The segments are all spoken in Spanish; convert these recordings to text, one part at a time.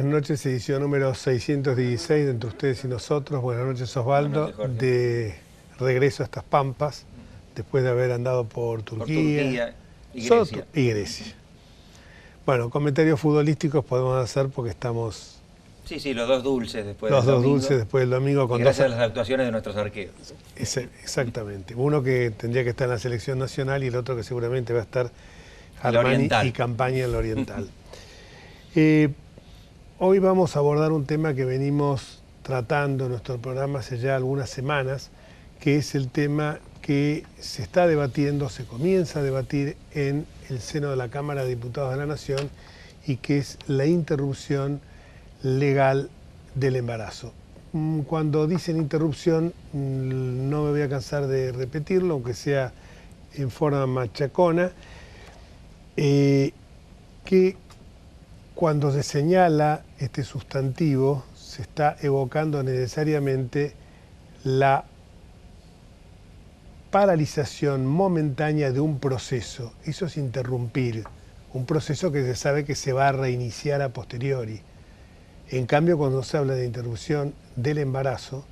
noches, edición número 616 de Entre Ustedes y Nosotros. Buenas noches, Osvaldo. Buenas noches, de regreso a estas pampas, después de haber andado por Turquía y Grecia. Y Grecia. Bueno, comentarios futbolísticos podemos hacer porque estamos... Sí, los dos dulces después del domingo. Los dos domingo, dulces después del domingo. Con gracias a las actuaciones de nuestros arqueros. Exactamente. Uno que tendría que estar en la selección nacional y el otro que seguramente va a estar Armani y campaña en lo oriental. Hoy vamos a abordar un tema que venimos tratando en nuestro programa hace ya algunas semanas, que es el tema que se está debatiendo, se comienza a debatir en el seno de la Cámara de Diputados de la Nación, y que es la interrupción legal del embarazo. Cuando dicen interrupción, no me voy a cansar de repetirlo, aunque sea en forma machacona, que cuando se señala este sustantivo se está evocando necesariamente la paralización momentánea de un proceso. Eso es interrumpir un proceso que se sabe que se va a reiniciar a posteriori. En cambio, cuando se habla de interrupción del embarazo,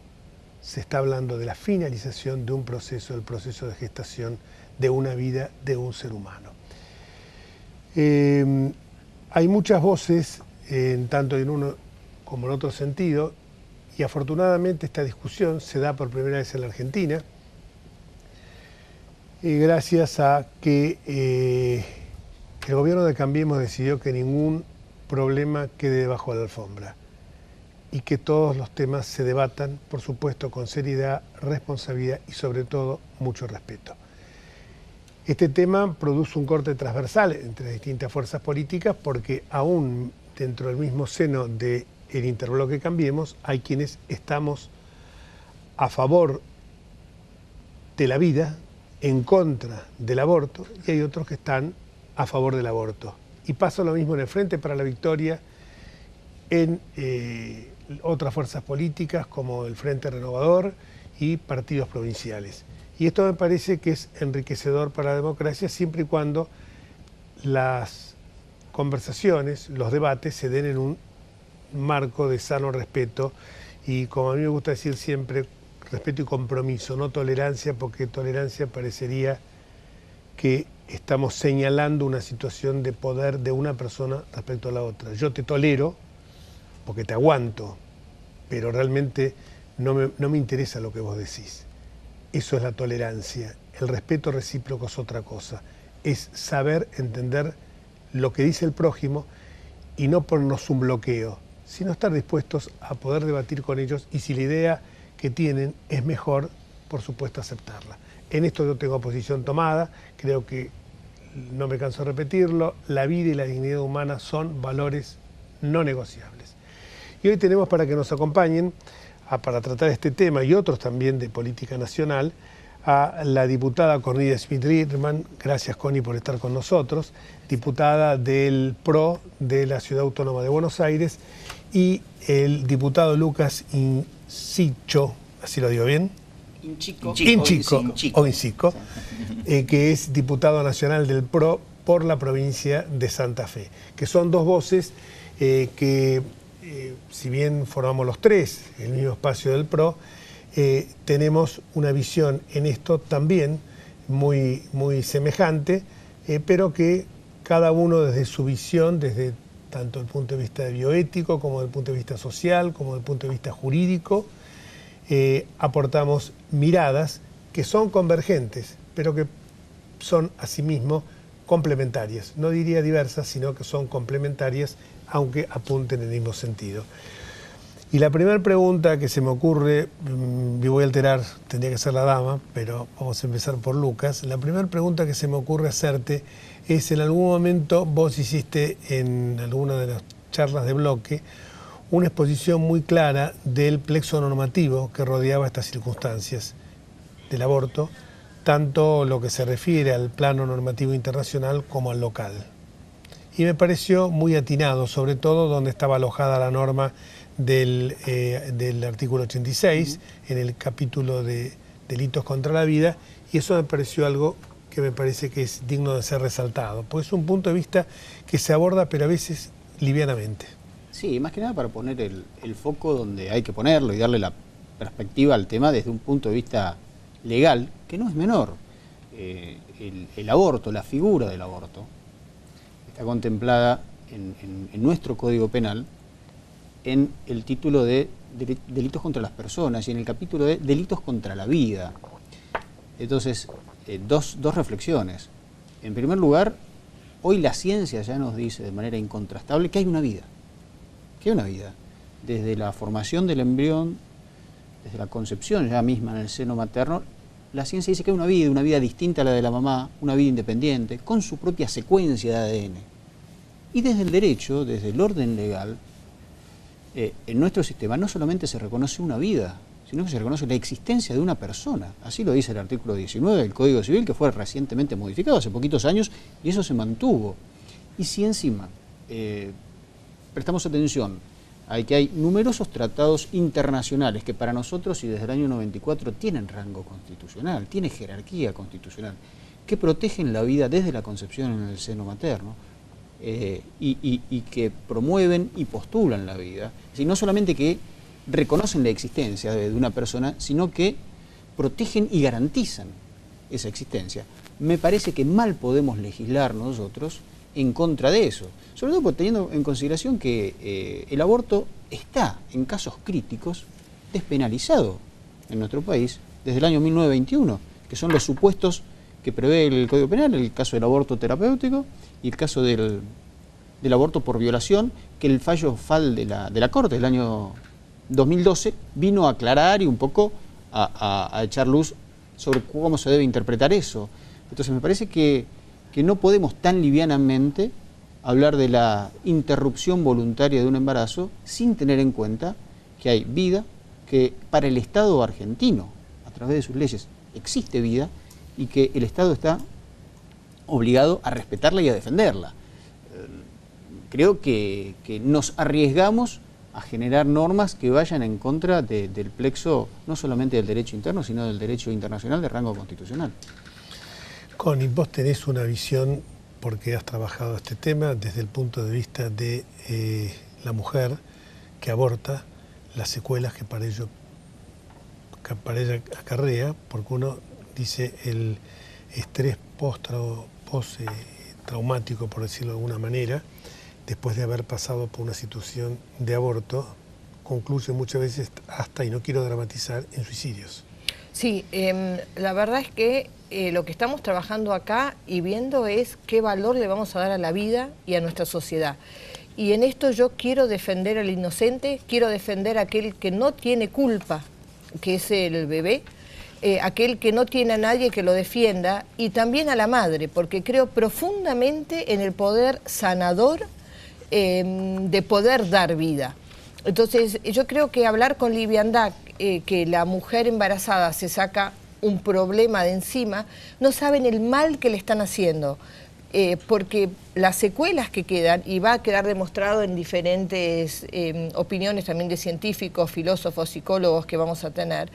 se está hablando de la finalización de un proceso, el proceso de gestación de una vida de un ser humano. Hay muchas voces, tanto en uno como en otro sentido, y afortunadamente esta discusión se da por primera vez en la Argentina, gracias a que el gobierno de Cambiemos decidió que ningún problema quede debajo de la alfombra y que todos los temas se debatan, por supuesto, con seriedad, responsabilidad y sobre todo mucho respeto. Este tema produce un corte transversal entre distintas fuerzas políticas porque aún dentro del mismo seno del interbloque Cambiemos hay quienes estamos a favor de la vida, en contra del aborto, y hay otros que están a favor del aborto. Y pasa lo mismo en el Frente para la Victoria, en otras fuerzas políticas como el Frente Renovador y partidos provinciales. Y esto me parece que es enriquecedor para la democracia siempre y cuando las conversaciones, los debates se den en un marco de sano respeto y, como a mí me gusta decir siempre, respeto y compromiso, no tolerancia, porque tolerancia parecería que estamos señalando una situación de poder de una persona respecto a la otra. Yo te tolero porque te aguanto, pero realmente no me interesa lo que vos decís. Eso es la tolerancia. El respeto recíproco es otra cosa. Es saber entender lo que dice el prójimo y no ponernos un bloqueo, sino estar dispuestos a poder debatir con ellos y si la idea que tienen es mejor, por supuesto, aceptarla. En esto yo tengo posición tomada, creo que, no me canso de repetirlo, la vida y la dignidad humana son valores no negociables. Y hoy tenemos para que nos acompañen, para tratar este tema y otros también de política nacional, a la diputada Cornelia Schmidt-Riemann. Gracias, Connie, por estar con nosotros, diputada del PRO de la Ciudad Autónoma de Buenos Aires, y el diputado Lucas Incicco, ¿así lo digo bien? Incicco, que es diputado nacional del PRO por la provincia de Santa Fe, que son dos voces que, si bien formamos los tres el mismo espacio del PRO, tenemos una visión en esto también muy semejante, pero que cada uno desde su visión, desde tanto el punto de vista bioético, como del punto de vista social, como del punto de vista jurídico, aportamos miradas que son convergentes, pero que son asimismo complementarias. No diría diversas, sino que son complementarias, aunque apunten en el mismo sentido. Y la primera pregunta que se me ocurre, me voy a alterar, tendría que ser la dama, pero vamos a empezar por Lucas. La primera pregunta que se me ocurre hacerte es, en algún momento vos hiciste en alguna de las charlas de bloque una exposición muy clara del plexo normativo que rodeaba estas circunstancias del aborto, tanto lo que se refiere al plano normativo internacional como al local. Y me pareció muy atinado, sobre todo donde estaba alojada la norma del artículo 86, en el capítulo de delitos contra la vida, y eso me pareció algo que me parece que es digno de ser resaltado, porque es un punto de vista que se aborda, pero a veces livianamente. Sí, más que nada para poner el foco donde hay que ponerlo y darle la perspectiva al tema desde un punto de vista legal, que no es menor. El aborto, la figura del aborto, está contemplada en nuestro Código Penal en el título de delitos contra las personas y en el capítulo de delitos contra la vida. Entonces, dos reflexiones. En primer lugar, hoy la ciencia ya nos dice de manera incontrastable que hay una vida. Que hay una vida. Desde la formación del embrión, desde la concepción ya misma en el seno materno, la ciencia dice que hay una vida distinta a la de la mamá, una vida independiente, con su propia secuencia de ADN. Y desde el derecho, desde el orden legal, en nuestro sistema no solamente se reconoce una vida, sino que se reconoce la existencia de una persona. Así lo dice el artículo 19 del Código Civil, que fue recientemente modificado hace poquitos años, y eso se mantuvo. Y si encima prestamos atención a que hay numerosos tratados internacionales que para nosotros y desde el año 94 tienen rango constitucional, tiene jerarquía constitucional, que protegen la vida desde la concepción en el seno materno, y que promueven y postulan la vida. Es decir, no solamente que reconocen la existencia de una persona, sino que protegen y garantizan esa existencia. Me parece que mal podemos legislar nosotros en contra de eso, sobre todo teniendo en consideración que el aborto está, en casos críticos, despenalizado en nuestro país desde el año 1921, que son los supuestos que prevé el Código Penal, el caso del aborto terapéutico y el caso del aborto por violación, que el fallo FAL de la Corte del año 2012 vino a aclarar y un poco a echar luz sobre cómo se debe interpretar eso. Entonces me parece que no podemos tan livianamente hablar de la interrupción voluntaria de un embarazo sin tener en cuenta que hay vida, que para el Estado argentino, a través de sus leyes, existe vida y que el Estado está obligado a respetarla y a defenderla. Creo que nos arriesgamos a generar normas que vayan en contra del plexo, no solamente del derecho interno, sino del derecho internacional de rango constitucional. Connie, vos tenés una visión, porque has trabajado este tema desde el punto de vista de la mujer que aborta, las secuelas que para ella acarrea, porque uno dice el estrés post-traumático, por decirlo de alguna manera, después de haber pasado por una situación de aborto, concluye muchas veces hasta, y no quiero dramatizar, en suicidios. Sí, la verdad es que lo que estamos trabajando acá y viendo es qué valor le vamos a dar a la vida y a nuestra sociedad. Y en esto yo quiero defender al inocente, quiero defender a aquel que no tiene culpa, que es el bebé, aquel que no tiene a nadie que lo defienda, y también a la madre, porque creo profundamente en el poder sanador de poder dar vida. Entonces yo creo que hablar con liviandad, que la mujer embarazada se saca un problema de encima, no saben el mal que le están haciendo, porque las secuelas que quedan, y va a quedar demostrado en diferentes opiniones también de científicos, filósofos, psicólogos que vamos a tener,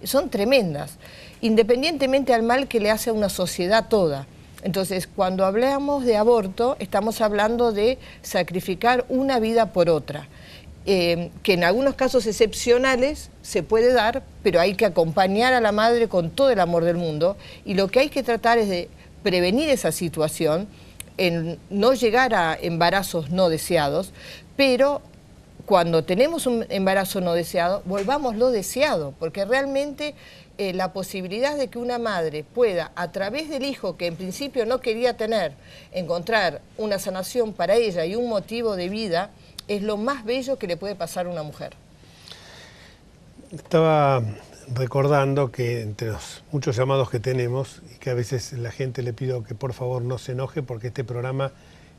son tremendas, independientemente al mal que le hace a una sociedad toda. Entonces, cuando hablamos de aborto, estamos hablando de sacrificar una vida por otra, que en algunos casos excepcionales se puede dar, pero hay que acompañar a la madre con todo el amor del mundo, y lo que hay que tratar es de prevenir esa situación, en no llegar a embarazos no deseados, pero cuando tenemos un embarazo no deseado, volvámoslo deseado, porque realmente la posibilidad de que una madre pueda, a través del hijo que en principio no quería tener, encontrar una sanación para ella y un motivo de vida, es lo más bello que le puede pasar a una mujer. Estaba recordando que entre los muchos llamados que tenemos, y que a veces la gente le pido que por favor no se enoje porque este programa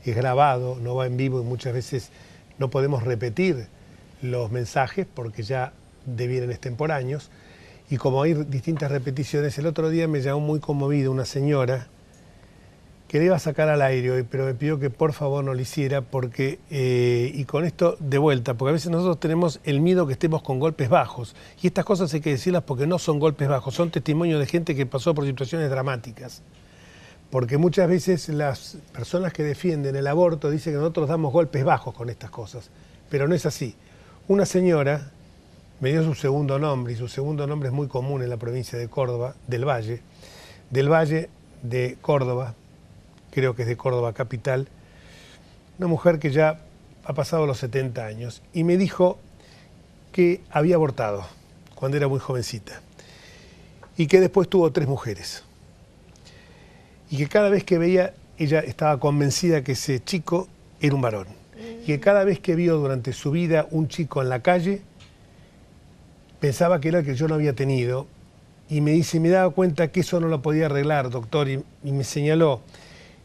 es grabado, no va en vivo, y muchas veces no podemos repetir los mensajes porque ya devienen extemporáneos, y como hay distintas repeticiones, el otro día me llamó muy conmovida una señora que le iba a sacar al aire hoy, pero me pidió que por favor no lo hiciera, porque, y con esto de vuelta, porque a veces nosotros tenemos el miedo que estemos con golpes bajos, y estas cosas hay que decirlas porque no son golpes bajos, son testimonios de gente que pasó por situaciones dramáticas. Porque muchas veces las personas que defienden el aborto dicen que nosotros damos golpes bajos con estas cosas. pero no es así. Una señora me dio su segundo nombre, y su segundo nombre es muy común en la provincia de Córdoba, del Valle de Córdoba, creo que es de Córdoba capital, una mujer que ya ha pasado los 70 años, y me dijo que había abortado cuando era muy jovencita, y que después tuvo 3 mujeres, y que cada vez que veía, ella estaba convencida que ese chico era un varón, y que cada vez que vio durante su vida un chico en la calle, pensaba que era el que yo no había tenido, y me dice, me daba cuenta que eso no lo podía arreglar, doctor, y me señaló,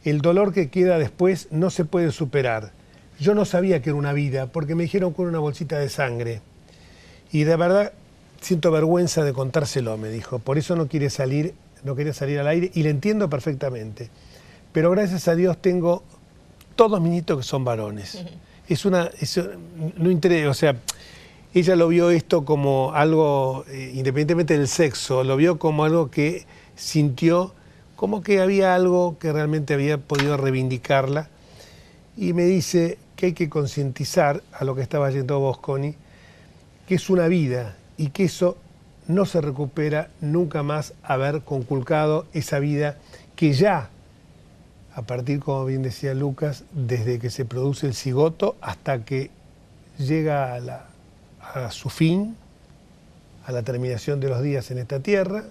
el dolor que queda después no se puede superar. Yo no sabía que era una vida, porque me dijeron que era una bolsita de sangre, y de verdad siento vergüenza de contárselo, me dijo, por eso no quería salir al aire, y le entiendo perfectamente, pero gracias a Dios tengo todos mis nietos que son varones. No interesa, o sea, ella lo vio esto como algo, independientemente del sexo, lo vio como algo que sintió, como que había algo que realmente había podido reivindicarla. Y me dice que hay que concientizar a lo que estaba yendo vos, Connie, que es una vida y que eso no se recupera nunca más haber conculcado esa vida que ya, a partir, como bien decía Lucas, desde que se produce el cigoto hasta que llega a su fin, a la terminación de los días en esta tierra,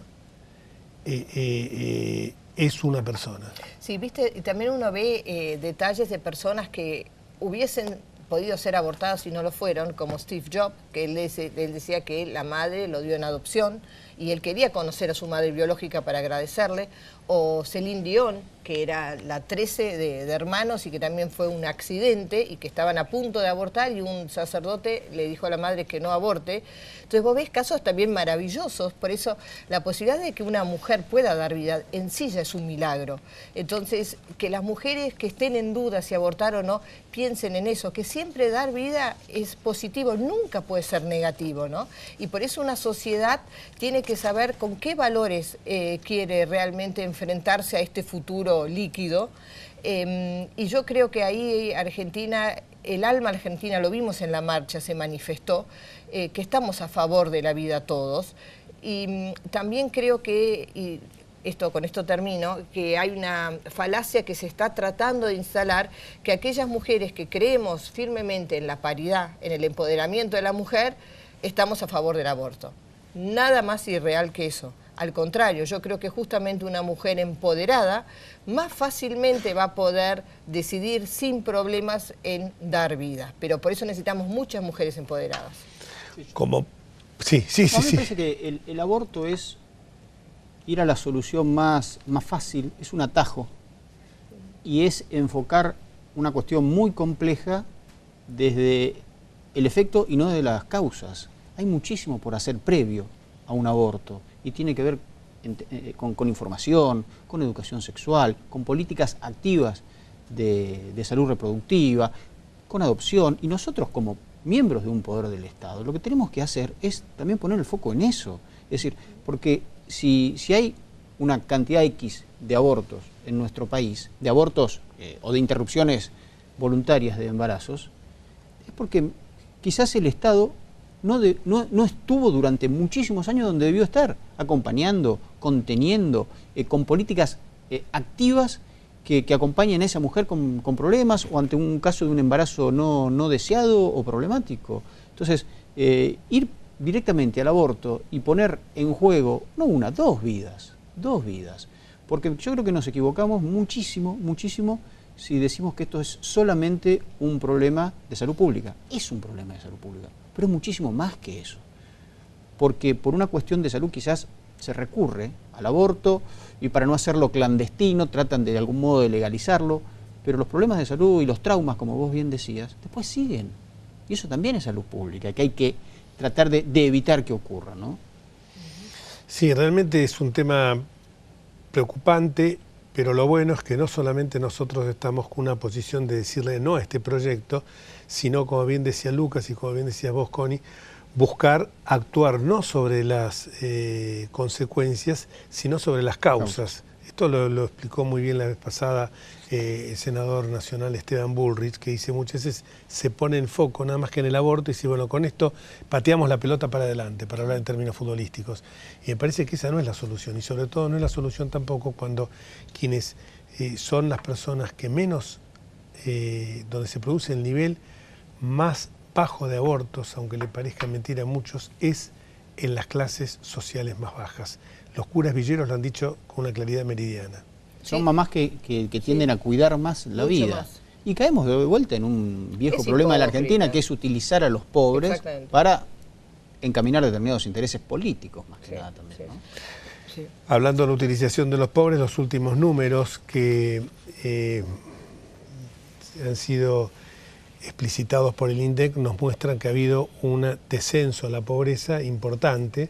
es una persona. Sí, viste, y también uno ve detalles de personas que hubiesen podido ser abortadas y no lo fueron, como Steve Jobs, que él decía que la madre lo dio en adopción y él quería conocer a su madre biológica para agradecerle, o Celine Dion, que era la 13 de hermanos y que también fue un accidente y que estaban a punto de abortar y un sacerdote le dijo a la madre que no aborte. Entonces vos ves casos también maravillosos, por eso la posibilidad de que una mujer pueda dar vida en sí ya es un milagro. Entonces, que las mujeres que estén en duda si abortar o no, piensen en eso, que siempre dar vida es positivo, nunca puede ser negativo, ¿no? Y por eso una sociedad tiene que saber con qué valores quiere realmente enfrentarse a este futuro líquido. Y yo creo que ahí Argentina, el alma argentina, lo vimos en la marcha, se manifestó, que estamos a favor de la vida todos. Y también creo que, con esto termino, que hay una falacia que se está tratando de instalar, que aquellas mujeres que creemos firmemente en la paridad, en el empoderamiento de la mujer, estamos a favor del aborto. Nada más irreal que eso. Al contrario, yo creo que justamente una mujer empoderada más fácilmente va a poder decidir sin problemas en dar vida. Pero por eso necesitamos muchas mujeres empoderadas. Sí. A mí me parece que el aborto es ir a la solución más fácil, es un atajo. Y es enfocar una cuestión muy compleja desde el efecto y no de las causas. Hay muchísimo por hacer previo a un aborto y tiene que ver con información, con educación sexual, con políticas activas de salud reproductiva, con adopción, y nosotros como miembros de un poder del Estado lo que tenemos que hacer es también poner el foco en eso. Es decir, porque si hay una cantidad X de abortos en nuestro país, de abortos o de interrupciones voluntarias de embarazos, es porque quizás el Estado no estuvo durante muchísimos años donde debió estar, acompañando, conteniendo, con políticas activas que acompañen a esa mujer con problemas o ante un caso de un embarazo no deseado o problemático. Entonces, ir directamente al aborto y poner en juego, no una, dos vidas, porque yo creo que nos equivocamos muchísimo si decimos que esto es solamente un problema de salud pública. Es un problema de salud pública, pero es muchísimo más que eso. Porque por una cuestión de salud quizás se recurre al aborto y para no hacerlo clandestino tratan de algún modo de legalizarlo, pero los problemas de salud y los traumas, como vos bien decías, después siguen. Y eso también es salud pública, que hay que tratar de evitar que ocurra, ¿no? Sí, realmente es un tema preocupante, pero lo bueno es que no solamente nosotros estamos con una posición de decirle no a este proyecto, sino, como bien decía Lucas y como bien decías vos, Connie, buscar actuar no sobre las consecuencias, sino sobre las causas Esto lo explicó muy bien la vez pasada el senador nacional Esteban Bullrich, que dice muchas veces se pone el foco nada más que en el aborto y dice, bueno, con esto pateamos la pelota para adelante, para hablar en términos futbolísticos. Y me parece que esa no es la solución, y sobre todo no es la solución tampoco cuando quienes son las personas que menos, donde se produce el nivel más bajo de abortos, aunque le parezca mentira a muchos, es en las clases sociales más bajas. Los curas villeros lo han dicho con una claridad meridiana. Son mamás que tienden a cuidar más la vida. Más. Y caemos de vuelta en un viejo problema de la Argentina, que es utilizar a los pobres para encaminar determinados intereses políticos, más que nada también, ¿no? Sí. Hablando de la utilización de los pobres, los últimos números que han sido explicitados por el INDEC nos muestran que ha habido un descenso a la pobreza importante.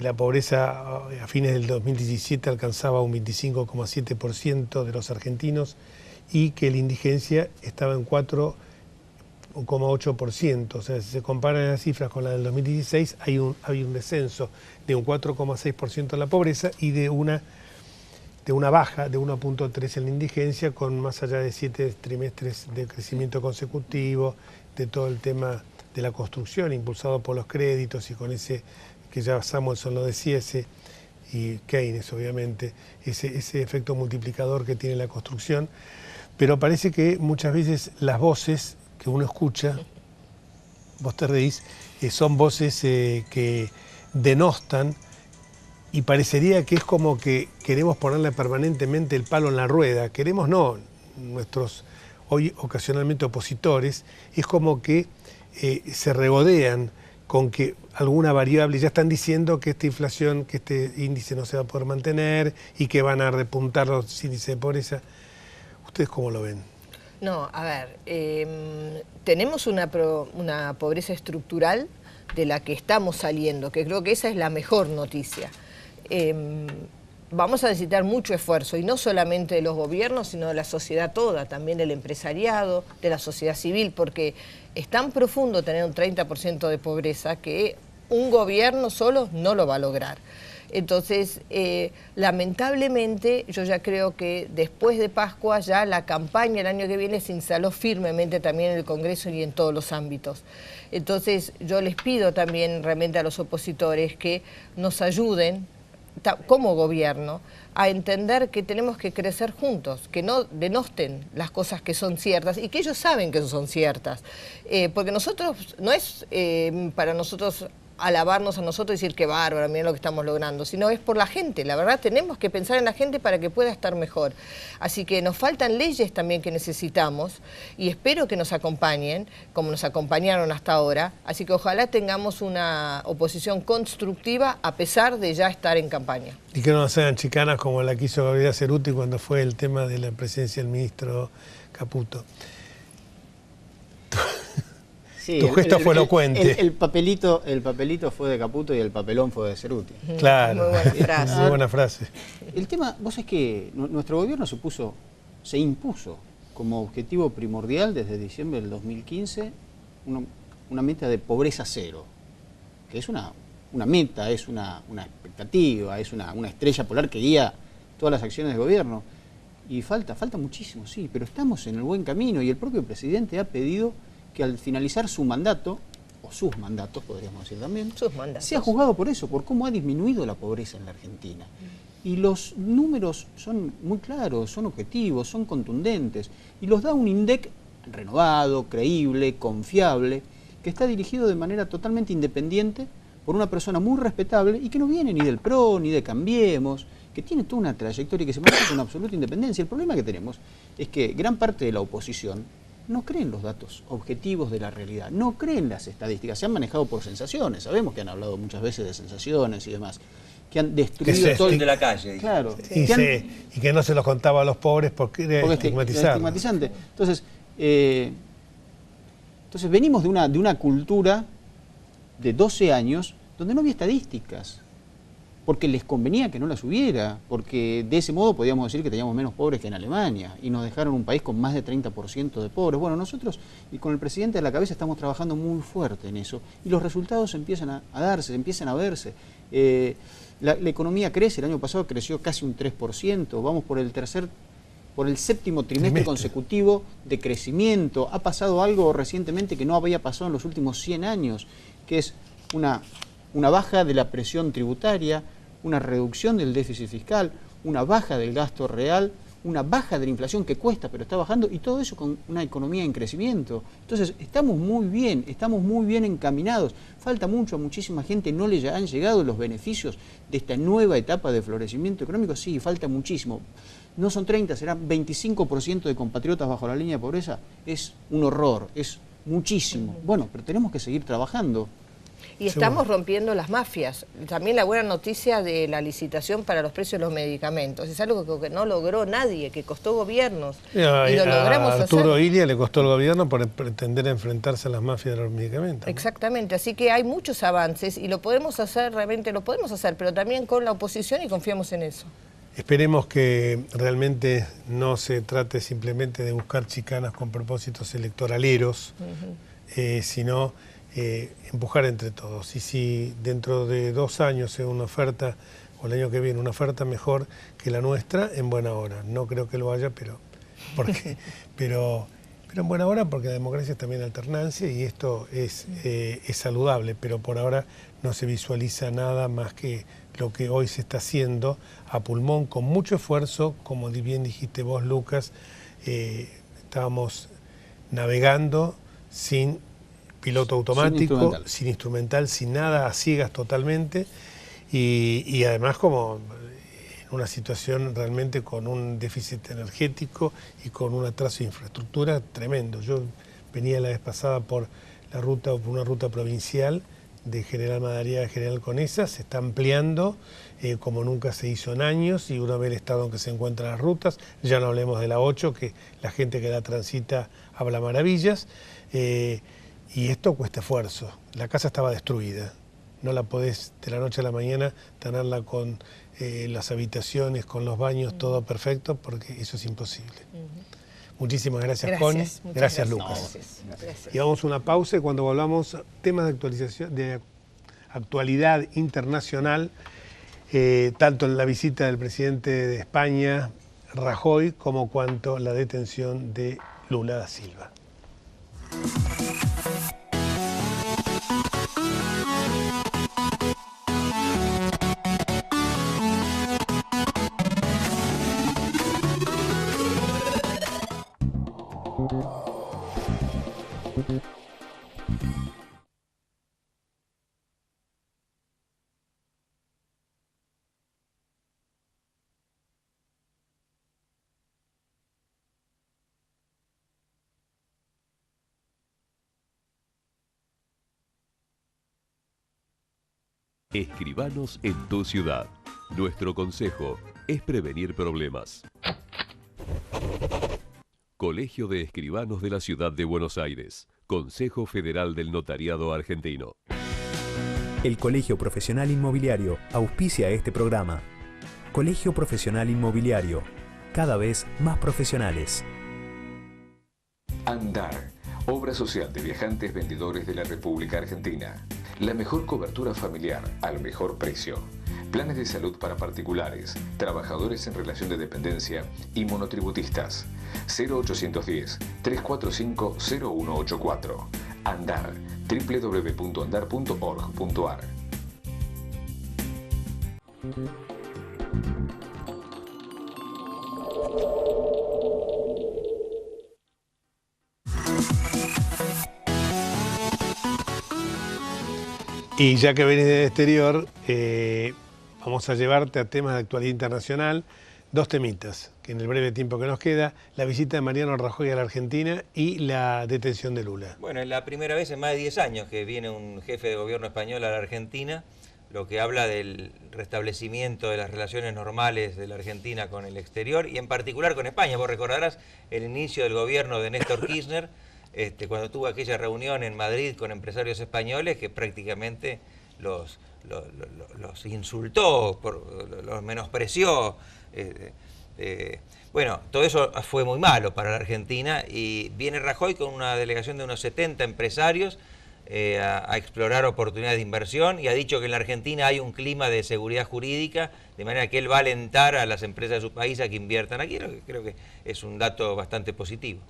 La pobreza a fines del 2017 alcanzaba un 25,7% de los argentinos y que la indigencia estaba en 4,8%. O sea, si se comparan las cifras con la del 2016, hay un descenso de un 4,6% en la pobreza y de una baja de 1,3 en la indigencia, con más allá de 7 trimestres de crecimiento consecutivo, de todo el tema de la construcción, impulsado por los créditos y con ese que ya Samuelson lo decía, y Keynes obviamente, ese efecto multiplicador que tiene la construcción. Pero parece que muchas veces las voces que uno escucha, vos te reís, son voces que denostan, y parecería que es como que queremos ponerle permanentemente el palo en la rueda. Queremos no, nuestros hoy ocasionalmente opositores, es como que se regodean con que alguna variable, ya están diciendo que esta inflación, que este índice no se va a poder mantener y que van a repuntar los índices de pobreza. ¿Ustedes cómo lo ven? No, a ver, tenemos una pobreza estructural de la que estamos saliendo, que creo que esa es la mejor noticia. Vamos a necesitar mucho esfuerzo, y no solamente de los gobiernos, sino de la sociedad toda, también del empresariado, de la sociedad civil, porque es tan profundo tener un 30% de pobreza que un gobierno solo no lo va a lograr. Entonces, lamentablemente, yo ya creo que después de Pascua ya la campaña el año que viene se instaló firmemente también en el Congreso y en todos los ámbitos. Entonces, yo les pido también realmente a los opositores que nos ayuden como gobierno a entender que tenemos que crecer juntos, que no denosten las cosas que son ciertas y que ellos saben que son ciertas. Porque nosotros, no es para nosotros alabarnos a nosotros y decir que bárbaro, miren lo que estamos logrando, sino es por la gente. La verdad, tenemos que pensar en la gente para que pueda estar mejor. Así que nos faltan leyes también que necesitamos y espero que nos acompañen, como nos acompañaron hasta ahora. Así que ojalá tengamos una oposición constructiva a pesar de ya estar en campaña. Y que no nos hagan chicanas como la que hizo Gabriela Cerruti cuando fue el tema de la presencia del ministro Caputo. Sí, tu gesto fue elocuente. El papelito fue de Caputo y el papelón fue de Cerruti. Claro, muy buena frase. Muy buena frase. El tema, vos es que nuestro gobierno se impuso como objetivo primordial desde diciembre del 2015 una meta de pobreza cero, que es una meta, es una expectativa, es una estrella polar que guía todas las acciones del gobierno. Y falta muchísimo, sí, pero estamos en el buen camino y el propio presidente ha pedido que al finalizar su mandato, o sus mandatos, podríamos decir también, sea juzgado por eso, por cómo ha disminuido la pobreza en la Argentina. Y los números son muy claros, son objetivos, son contundentes, y los da un INDEC renovado, creíble, confiable, que está dirigido de manera totalmente independiente por una persona muy respetable y que no viene ni del PRO, ni de Cambiemos, que tiene toda una trayectoria y que se maneja con absoluta independencia. El problema que tenemos es que gran parte de la oposición no creen los datos objetivos de la realidad, no creen las estadísticas, se han manejado por sensaciones, sabemos que han hablado muchas veces de sensaciones y demás, que han destruido todo el de la calle. Claro. Y que no se los contaba a los pobres porque era estigmatizante. Entonces venimos de una cultura de 12 años donde no había estadísticas, porque les convenía que no las hubiera, porque de ese modo podíamos decir que teníamos menos pobres que en Alemania, y nos dejaron un país con más de 30% de pobres. Bueno, nosotros, y con el presidente a la cabeza, estamos trabajando muy fuerte en eso, y los resultados empiezan a darse, empiezan a verse. La economía crece, el año pasado creció casi un 3%, vamos por el séptimo trimestre consecutivo de crecimiento. Ha pasado algo recientemente que no había pasado en los últimos 100 años, que es una baja de la presión tributaria, una reducción del déficit fiscal, una baja del gasto real, una baja de la inflación que cuesta pero está bajando, y todo eso con una economía en crecimiento. Entonces estamos muy bien encaminados. Falta mucho, a muchísima gente no le han llegado los beneficios de esta nueva etapa de florecimiento económico. Sí, falta muchísimo. No son 30, serán 25% de compatriotas bajo la línea de pobreza. Es un horror, es muchísimo. Bueno, pero tenemos que seguir trabajando. Y estamos rompiendo las mafias. También la buena noticia de la licitación para los precios de los medicamentos. Es algo que no logró nadie, que costó gobiernos. Y lo logramos hacer. Arturo Illia le costó al gobierno por pretender enfrentarse a las mafias de los medicamentos, ¿no? Exactamente. Así que hay muchos avances y lo podemos hacer, realmente lo podemos hacer, pero también con la oposición, y confiamos en eso. Esperemos que realmente no se trate simplemente de buscar chicanas con propósitos electoraleros, sino empujar entre todos. Y si dentro de 2 años es una oferta, o el año que viene, una oferta mejor que la nuestra, en buena hora. No creo que lo haya, pero en buena hora, porque la democracia es también alternancia y esto es saludable, pero por ahora no se visualiza nada más que lo que hoy se está haciendo a pulmón, con mucho esfuerzo, como bien dijiste vos, Lucas. Estábamos navegando sin piloto automático, sin instrumental, sin nada, a ciegas totalmente, y además como en una situación realmente con un déficit energético y con un atraso de infraestructura tremendo. Yo venía la vez pasada por una ruta provincial de General Madariaga a General Conesa, se está ampliando como nunca se hizo en años, y uno ve el estado en que se encuentran las rutas. Ya no hablemos de la 8, que la gente que la transita habla maravillas, y esto cuesta esfuerzo. La casa estaba destruida, no la podés de la noche a la mañana tenerla con las habitaciones, con los baños, todo perfecto, porque eso es imposible. Muchísimas gracias, Connie. Gracias, Lucas. Gracias. Y vamos a una pausa, y cuando volvamos, temas de actualización, de actualidad internacional, tanto en la visita del presidente de España, Rajoy, como cuanto la detención de Lula da Silva. Escribanos en tu ciudad. Nuestro consejo es prevenir problemas. Colegio de Escribanos de la Ciudad de Buenos Aires. Consejo Federal del Notariado Argentino. El Colegio Profesional Inmobiliario auspicia este programa. Colegio Profesional Inmobiliario, cada vez más profesionales. Andar, obra social de viajantes vendedores de la República Argentina. La mejor cobertura familiar al mejor precio. Planes de salud para particulares, trabajadores en relación de dependencia y monotributistas. 0810-345-0184. Andar, www.andar.org.ar. Y ya que venís del exterior, vamos a llevarte a temas de actualidad internacional, 2 temitas, que en el breve tiempo que nos queda: la visita de Mariano Rajoy a la Argentina y la detención de Lula. Bueno, es la primera vez en más de 10 años que viene un jefe de gobierno español a la Argentina, lo que habla del restablecimiento de las relaciones normales de la Argentina con el exterior, y en particular con España. Vos recordarás el inicio del gobierno de Néstor Kirchner, cuando tuvo aquella reunión en Madrid con empresarios españoles, que prácticamente los insultó, los menospreció. Bueno, todo eso fue muy malo para la Argentina, y viene Rajoy con una delegación de unos 70 empresarios a explorar oportunidades de inversión y ha dicho que en la Argentina hay un clima de seguridad jurídica, de manera que él va a alentar a las empresas de su país a que inviertan aquí. Creo que es un dato bastante positivo.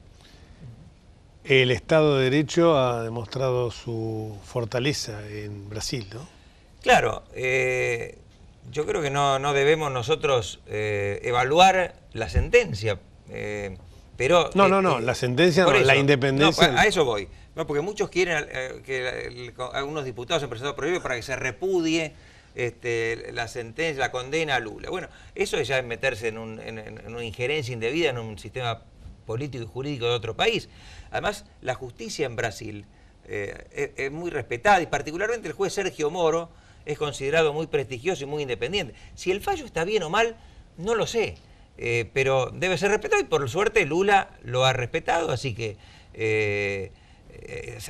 El Estado de Derecho ha demostrado su fortaleza en Brasil, ¿no? Claro, yo creo que no debemos nosotros evaluar la sentencia, pero... No, la sentencia no, la independencia... No, a eso voy. No, porque muchos quieren que algunos diputados han presentado proyectos para que se repudie la sentencia, la condena a Lula. Bueno, eso es ya meterse en una injerencia indebida en un sistema político y jurídico de otro país. Además, la justicia en Brasil es muy respetada, y particularmente el juez Sergio Moro es considerado muy prestigioso y muy independiente. Si el fallo está bien o mal, no lo sé, pero debe ser respetado, y por suerte Lula lo ha respetado, así que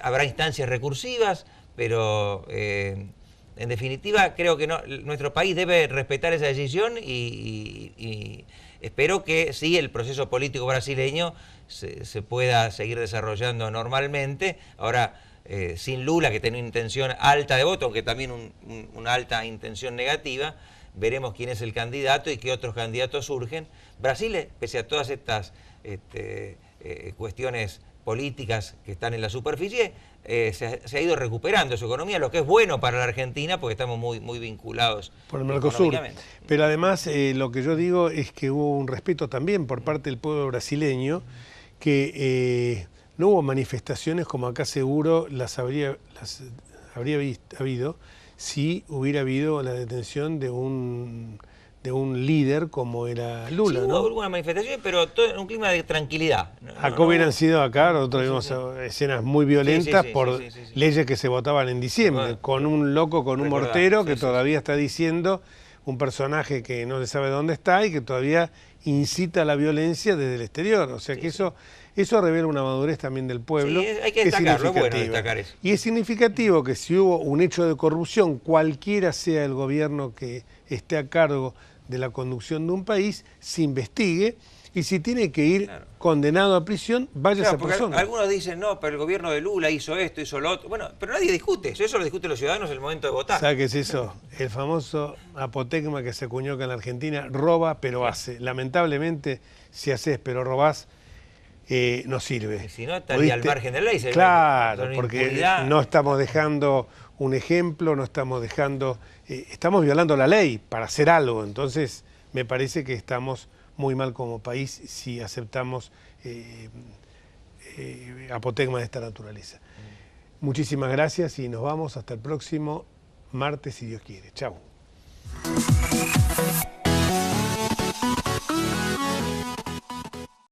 habrá instancias recursivas, pero en definitiva creo que nuestro país debe respetar esa decisión y espero que sí, el proceso político brasileño se pueda seguir desarrollando normalmente. Ahora, sin Lula, que tiene una intención alta de voto, aunque también una alta intención negativa, veremos quién es el candidato y qué otros candidatos surgen. Brasil, pese a todas estas cuestiones políticas que están en la superficie, se ha ido recuperando su economía, lo que es bueno para la Argentina, porque estamos muy vinculados por el Mercosur. Pero además, lo que yo digo es que hubo un respeto también por parte del pueblo brasileño, que no hubo manifestaciones como acá seguro las habría habido si hubiera habido la detención de un líder como era Lula, sí, ¿no? Hubo alguna manifestación, pero todo en un clima de tranquilidad. Acá hubieran sido, nosotros vimos escenas muy violentas por leyes que se votaban en diciembre, con un loco, con un mortero que todavía está diciendo, un personaje que no se sabe dónde está y que todavía incita a la violencia desde el exterior. O sea que eso revela una madurez también del pueblo. Sí, hay que destacarlo, es bueno destacar eso. Y es significativo que si hubo un hecho de corrupción, cualquiera sea el gobierno que esté a cargo de la conducción de un país, se investigue, y si tiene que ir condenado a prisión, vaya esa persona. Algunos dicen, no, pero el gobierno de Lula hizo esto, hizo lo otro. Bueno, pero nadie discute eso lo discuten los ciudadanos en el momento de votar. ¿Sabe qué es eso? El famoso apotegma que se acuñó acá en la Argentina: roba pero hace. Lamentablemente, si haces pero robás, no sirve. Y si no, estaría al margen de la ley. Claro, porque no estamos dejando un ejemplo, no estamos dejando... estamos violando la ley para hacer algo. Entonces, me parece que estamos muy mal como país si aceptamos apotegmas de esta naturaleza. Muchísimas gracias y nos vamos hasta el próximo martes, si Dios quiere. Chau.